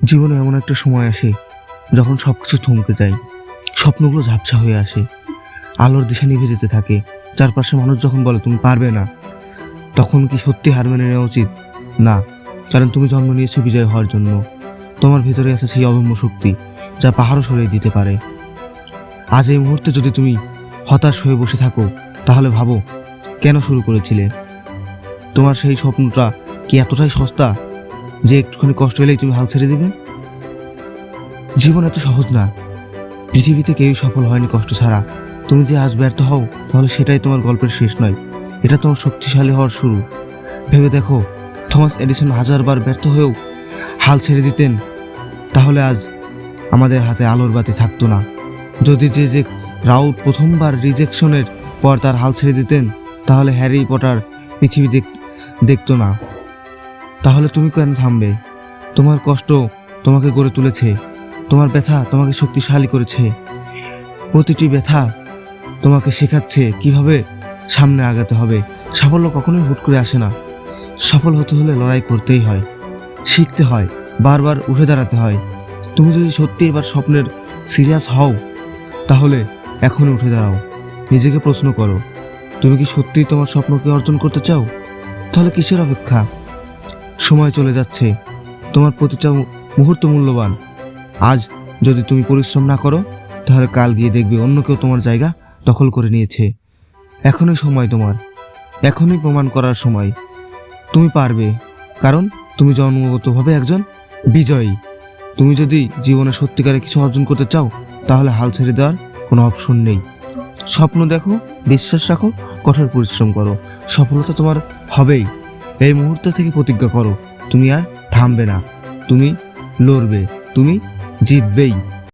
জীবনে এমন একটা সময় আসে যখন সবকিছু থমকে যায়, স্বপ্নগুলো ঝাপসা হয়ে আসে, আলোর দিশা নিভে যেতে থাকে। চারপাশে মানুষ যখন বলে তুমি পারবে না, তখন কি সত্যি হার মেনে নেওয়া উচিত? না, কারণ তুমি জন্ম নিয়েছো বিজয় হওয়ার জন্য। তোমার ভিতরে আছে সেই অদম্য শক্তি যা পাহাড়ও সরিয়ে দিতে পারে। আজ এই মুহূর্তে যদি তুমি হতাশ হয়ে বসে থাকো, তাহলে ভাবো কেন শুরু করেছিলে। তোমার সেই স্বপ্নটা কি এতটাই সস্তা যে একটুখানি কষ্ট এলেই তুমি হাল ছেড়ে দিবে? জীবন এত সহজ না। পৃথিবীতে কেউই সফল হয়নি কষ্ট ছাড়া। তুমি যে আজ ব্যর্থ হও, তাহলে সেটাই তোমার গল্পের শেষ নয়, এটা তোমার শক্তিশালী হওয়ার শুরু। ভেবে দেখো, থমাস এডিসন হাজারবার ব্যর্থ হয়েও হাল ছেড়ে দিতেন, তাহলে আজ আমাদের হাতে আলোর বাতি থাকতো না। যদি যে রাউট প্রথমবার রিজেকশনের পর তার হাল ছেড়ে দিতেন, তাহলে হ্যারি পটার পৃথিবী দেখতো না। তাহলে তুমি কেন থামবে? তোমার কষ্ট তোমাকে গড়ে তুলেছে, তোমার ব্যথা তোমাকে শক্তিশালী করেছে। প্রতিটি ব্যথা তোমাকে শেখাচ্ছে কিভাবে সামনে আগাতে হবে। সাফল্য কখনোই হুট করে আসে না। সফল হতে হলে লড়াই করতেই হয়, শিখতে হয়, বারবার উঠে দাঁড়াতে হয়। তুমি যদি সত্যি এবার স্বপ্নের সিরিয়াস হও, তাহলে এখনই উঠে দাঁড়াও। নিজেকে প্রশ্ন করো, তুমি কি সত্যিই তোমার স্বপ্নকে অর্জন করতে চাও? তাহলে কিসের অপেক্ষা? সময় চলে যাচ্ছে, তোমার প্রতিটা মুহূর্ত মূল্যবান। আজ যদি তুমি পরিশ্রম না করো, তাহলে কাল গিয়ে দেখবে অন্য কেউ তোমার জায়গা দখল করে নিয়েছে। এখনই সময় তোমার, এখনই প্রমাণ করার সময়। তুমি পারবে, কারণ তুমি জন্মগতভাবে একজন বিজয়ী। তুমি যদি জীবনে সত্যিকারে কিছু অর্জন করতে চাও, তাহলে হাল ছেড়ে দেওয়ার কোনো অপশন নেই। স্বপ্ন দেখো, বিশ্বাস রাখো, কঠোর পরিশ্রম করো। সফলতা তোমার হবেই। এই মুহূর্ত থেকে প্রতিজ্ঞা করো, তুমি আর থামবে না, তুমি লড়বে, তুমি জিতবেই।